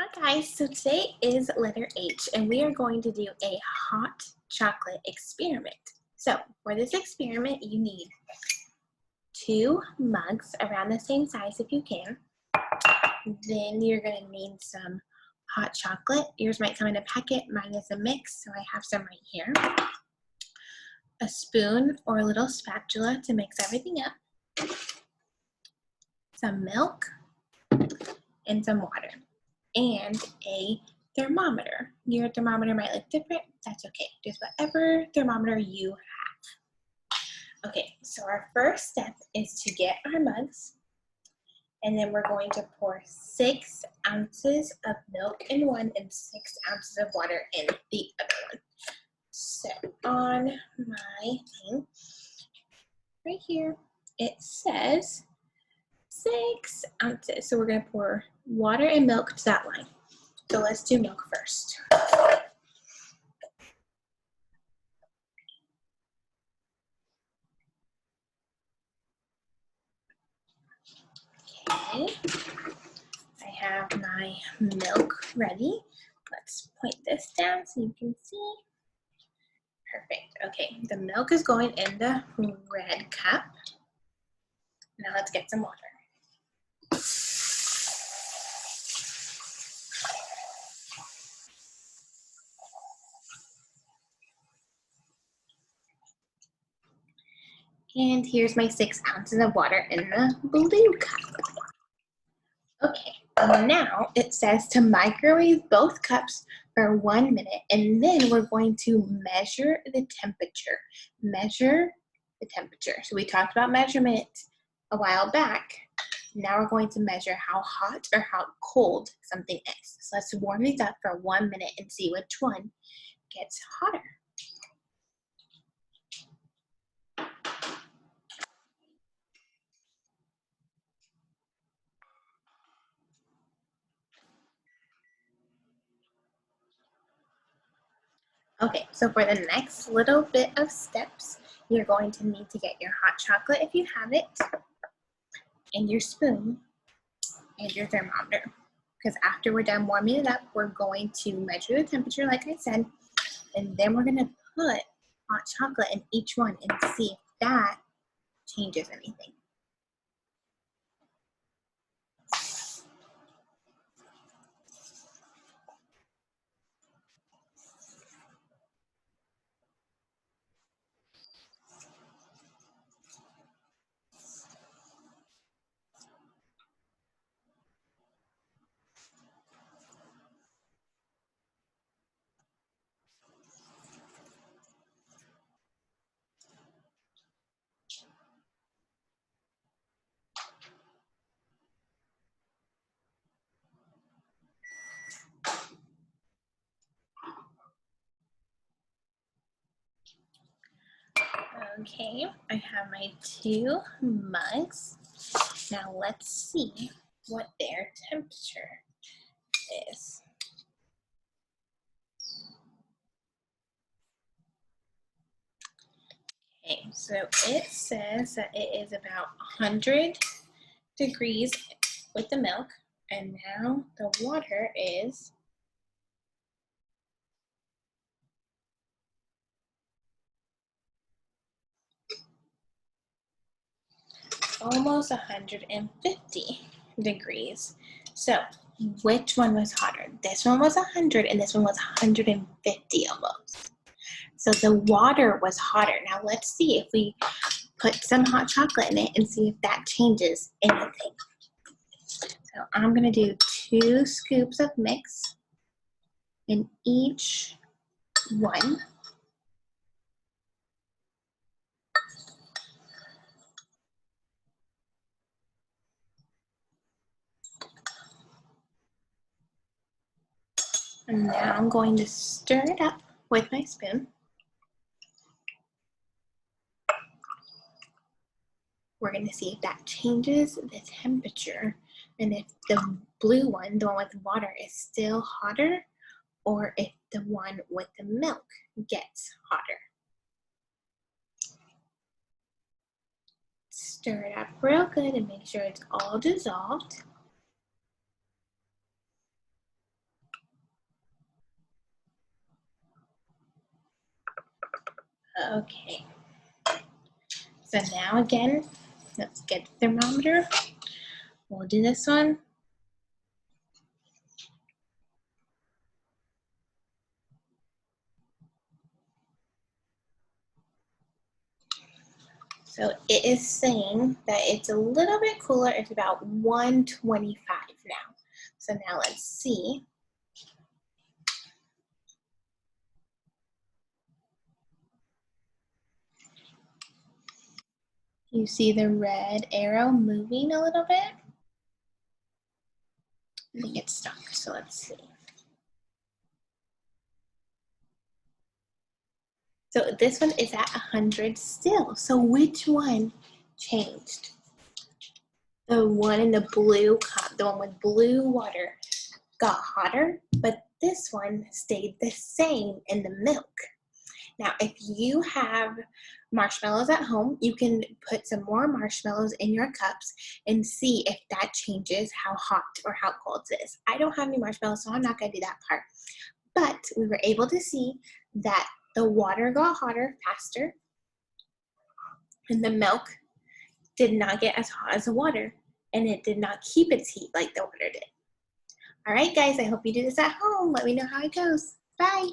Hi guys, so today is letter H and we are going to do a hot chocolate experiment. So for this experiment you need 2 mugs around the same size if you can. Then you're going to need some hot chocolate. Yours might come in a packet, mine is a mix, so I have some right here. A spoon or a little spatula to mix everything up. Some milk and some water. And a thermometer. Your thermometer might look different. That's okay. Just whatever thermometer you have. Okay, so our first step is to get our mugs. And then we're going to pour 6 ounces of milk in one and 6 ounces of water in the other one. So on my thing, right here, it says 6 ounces. So we're going to pour water and milk to that line. So let's do milk first. Okay, I have my milk ready. Let's point this down so you can see. Perfect. Okay, the milk is going in the red cup. Now let's get some water. And here's my 6 ounces of water in the blue cup. Okay, now it says to microwave both cups for 1 minute, and then we're going to measure the temperature. Measure the temperature. So we talked about measurement a while back. Now we're going to measure how hot or how cold something is. So let's warm these up for 1 minute and see which one gets hotter. Okay, so for the next little bit of steps, you're going to need to get your hot chocolate if you have it, and your spoon, and your thermometer. Because after we're done warming it up, we're going to measure the temperature, like I said, and then we're going to put hot chocolate in each one and see if that changes anything. Okay, I have my 2 mugs. Now let's see what their temperature is. Okay, so it says that it is about 100 degrees with the milk, and now the water is almost 150 degrees. So which one was hotter? This one was 100 and this one was 150 almost. So the water was hotter. Now let's see if we put some hot chocolate in it and see if that changes anything. So I'm gonna do 2 scoops of mix in each one. And now I'm going to stir it up with my spoon. We're going to see if that changes the temperature and if the blue one, the one with the water, is still hotter or if the one with the milk gets hotter. Stir it up real good and make sure it's all dissolved. Okay. So now again, let's get the thermometer. We'll do this one. So it is saying that it's a little bit cooler. It's about 125 now. So now let's see. You see the red arrow moving a little bit? I think it's stuck, so let's see. So this one is at 100 still. So which one changed? The one in the blue cup, the one with blue water, got hotter, but this one stayed the same in the milk. Now, if you have marshmallows at home, you can put some more marshmallows in your cups and see if that changes how hot or how cold it is. I don't have any marshmallows, so I'm not gonna do that part. But we were able to see that the water got hotter faster and the milk did not get as hot as the water, and it did not keep its heat like the water did. All right, guys, I hope you do this at home. Let me know how it goes. Bye.